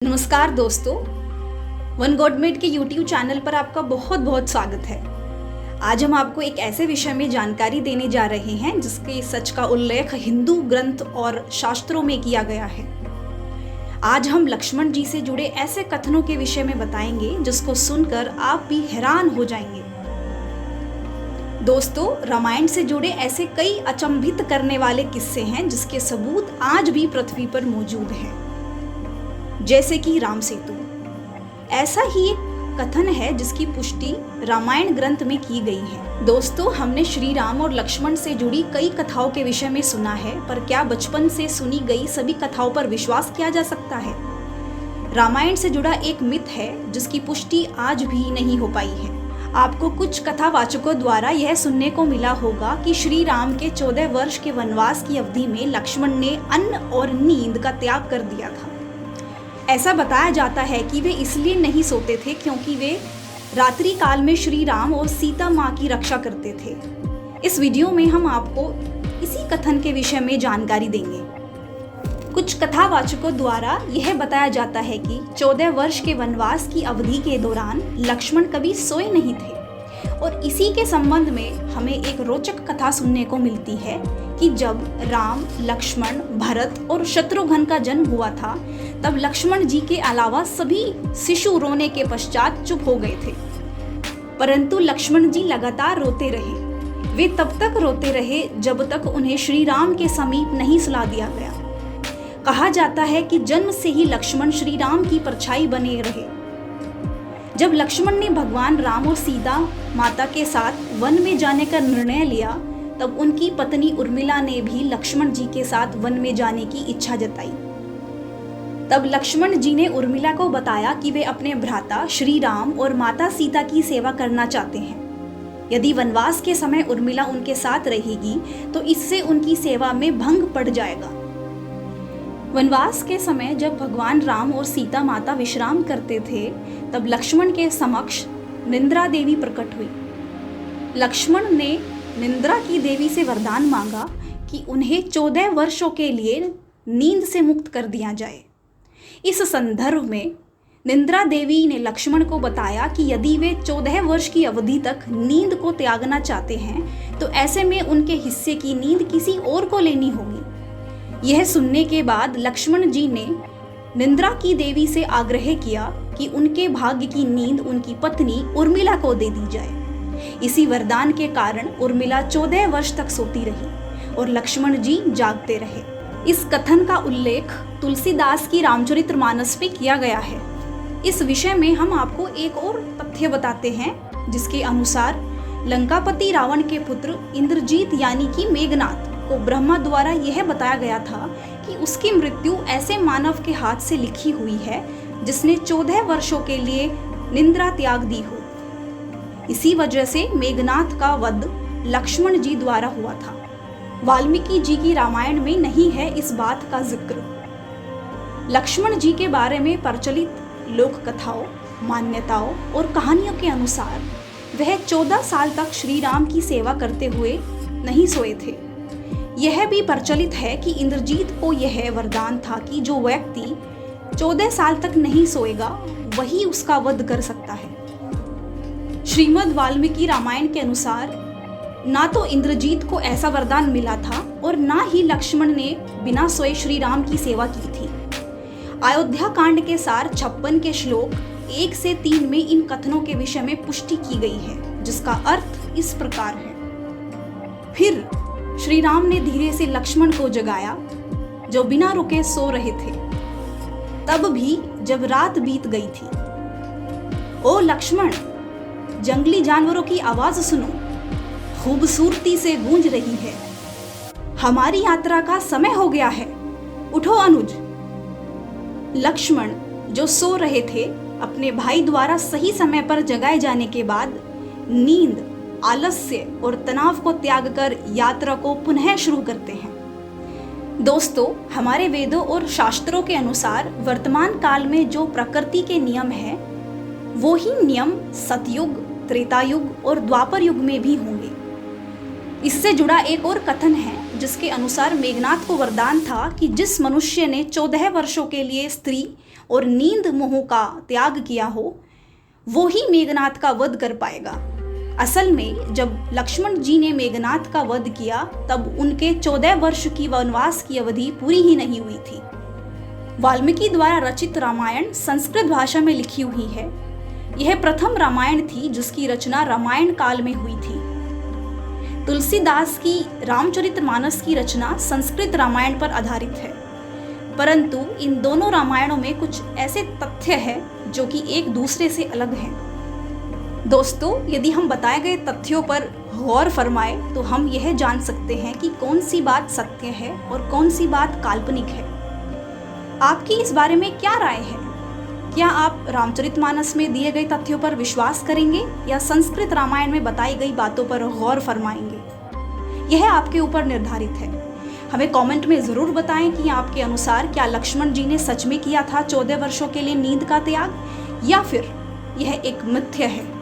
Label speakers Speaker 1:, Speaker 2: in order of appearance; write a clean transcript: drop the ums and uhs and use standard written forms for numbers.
Speaker 1: नमस्कार दोस्तों, वन गॉडमेड के यूट्यूब चैनल पर आपका बहुत बहुत स्वागत है। आज हम आपको एक ऐसे विषय में जानकारी देने जा रहे हैं जिसके सच का उल्लेख हिंदू ग्रंथ और शास्त्रों में किया गया है। आज हम लक्ष्मण जी से जुड़े ऐसे कथनों के विषय में बताएंगे जिसको सुनकर आप भी हैरान हो जाएंगे। दोस्तों, रामायण से जुड़े ऐसे कई अचंभित करने वाले किस्से हैं जिसके सबूत आज भी पृथ्वी पर मौजूद हैं, जैसे कि राम सेतु। ऐसा ही एक कथन है जिसकी पुष्टि रामायण ग्रंथ में की गई है। दोस्तों, हमने श्री राम और लक्ष्मण से जुड़ी कई कथाओं के विषय में सुना है, पर क्या बचपन से सुनी गई सभी कथाओं पर विश्वास किया जा सकता है? रामायण से जुड़ा एक मिथ है जिसकी पुष्टि आज भी नहीं हो पाई है। आपको कुछ कथावाचकों द्वारा यह सुनने को मिला होगा कि श्री राम के 14 वर्ष के वनवास की अवधि में लक्ष्मण ने अन्न और नींद का त्याग कर दिया था। ऐसा बताया जाता है कि वे इसलिए नहीं सोते थे क्योंकि वे रात्रि काल में श्री राम और सीता माँ की रक्षा करते थे। इस वीडियो में हम आपको इसी कथन के विषय में जानकारी देंगे। कुछ कथावाचकों द्वारा यह बताया जाता है कि 14 वर्ष के वनवास की अवधि के दौरान लक्ष्मण कभी सोए नहीं थे, और इसी के संबंध में हमें एक रोचक कथा सुनने को मिलती है कि जब राम, लक्ष्मण, भरत और शत्रुघ्न का जन्म हुआ था, तब लक्ष्मण जी के अलावा सभी शिशु रोने के पश्चात चुप हो गए थे। परंतु लक्ष्मण जी लगातार रोते रहे। वे तब तक रोते रहे जब तक उन्हें श्री राम के समीप नहीं सुला दिया गया। कहा जाता है कि जन्म से ही लक्ष्मण श्री राम की परछाई बने रहे। जब लक्ष्मण ने भगवान राम और सीता माता के साथ वन में जाने का निर्णय लिया, तब उनकी पत्नी उर्मिला ने भी लक्ष्मण जी के साथ वन में जाने की इच्छा जताई। तब लक्ष्मण जी ने उर्मिला को बताया कि वे अपने भ्राता श्री राम और माता सीता की सेवा करना चाहते हैं। यदि वनवास के समय उर्मिला उनके साथ रहेगी तो इससे उनकी सेवा में भंग पड़ जाएगा। वनवास के समय जब भगवान राम और सीता माता विश्राम करते थे, तब लक्ष्मण के समक्ष निंद्रा देवी प्रकट हुई। लक्ष्मण ने निंद्रा की देवी से वरदान मांगा कि उन्हें 14 वर्षों के लिए नींद से मुक्त कर दिया जाए। इस संदर्भ में निंद्रा देवी ने लक्ष्मण को बताया कि यदि वे 14 वर्ष की अवधि तक नींद को त्यागना चाहते हैं तो ऐसे में उनके हिस्से की नींद किसी और को लेनी होगी। यह सुनने के बाद लक्ष्मण जी ने निंद्रा की देवी से आग्रह किया कि उनके भाग्य की नींद उनकी पत्नी उर्मिला को दे दी जाए। इसी वरदान के कारण उर्मिला 14 वर्ष तक सोती रही और लक्ष्मण जी जागते रहे। इस कथन का उल्लेख तुलसीदास की रामचरितमानस में किया गया है। इस विषय में हम आपको एक और तथ्य बताते हैं, जिसके अनुसार लंकापति रावण के पुत्र इंद्रजीत यानी कि मेघनाथ को ब्रह्मा द्वारा यह बताया गया था कि उसकी मृत्यु ऐसे मानव के हाथ से लिखी हुई है जिसने 14 वर्षों के लिए निंद्रा त्याग दी हो। इसी वजह से मेघनाथ का वध लक्ष्मण जी द्वारा हुआ था। वाल्मीकि जी की रामायण में नहीं है इस बात का जिक्र। लक्ष्मण जी के बारे में प्रचलित लोक कथाओं, मान्यताओं और कहानियों के अनुसार वह 14 साल तक श्री राम की सेवा करते हुए नहीं सोए थे। यह भी प्रचलित है कि इंद्रजीत को यह वरदान था कि जो व्यक्ति 14 साल तक नहीं सोएगा वही उसका वध कर सकता है। श्रीमद् वाल्मीकि रामायण के अनुसार ना तो इंद्रजीत को ऐसा वरदान मिला था और ना ही लक्ष्मण ने बिना सोए श्री राम की सेवा की थी। अयोध्या कांड के सार 56 के श्लोक 1 से 3 में इन कथनों के विषय में पुष्टि की गई है, जिसका अर्थ इस प्रकार है। फिर श्री राम ने धीरे से लक्ष्मण को जगाया जो बिना रुके सो रहे थे। तब भी जब रात बीत गई थी, ओ लक्ष्मण, जंगली जानवरों की आवाज सुनो, खूबसूरती से गूंज रही है। हमारी यात्रा का समय हो गया है, उठो अनुज। लक्ष्मण जो सो रहे थे, अपने भाई द्वारा सही समय पर जगाए जाने के बाद नींद, आलस्य और तनाव को त्याग कर यात्रा को पुनः शुरू करते हैं। दोस्तों, हमारे वेदों और शास्त्रों के अनुसार वर्तमान काल में जो प्रकृति के नियम हैं, वो ही नियम सतयुग, त्रेता युग और द्वापर युग में भी होंगे। इससे जुड़ा एक और कथन है जिसके अनुसार मेघनाथ को वरदान था कि जिस मनुष्य ने 14 वर्षों के लिए स्त्री और नींद मोह का त्याग किया हो, वो ही मेघनाद का वध कर पाएगा। असल में जब लक्ष्मण जी ने मेघनाद का वध किया तब उनके 14 वर्ष की वनवास की अवधि पूरी ही नहीं हुई थी। वाल्मीकि द्वारा रचित रामायण संस्कृत भाषा में लिखी हुई है। यह प्रथम रामायण थी जिसकी रचना रामायण काल में हुई थी। तुलसीदास की रामचरितमानस की रचना संस्कृत रामायण पर आधारित है, परंतु इन दोनों रामायणों में कुछ ऐसे तथ्य हैं जो कि एक दूसरे से अलग हैं। दोस्तों, यदि हम बताए गए तथ्यों पर गौर फरमाए तो हम यह जान सकते हैं कि कौन सी बात सत्य है और कौन सी बात काल्पनिक है। आपकी इस बारे में क्या राय है? क्या आप रामचरितमानस में दिए गए तथ्यों पर विश्वास करेंगे या संस्कृत रामायण में बताई गई बातों पर गौर फरमाएंगे? यह आपके ऊपर निर्धारित है। हमें कमेंट में ज़रूर बताएं कि आपके अनुसार क्या लक्ष्मण जी ने सच में किया था 14 वर्षों के लिए नींद का त्याग, या फिर यह एक मिथ्या है।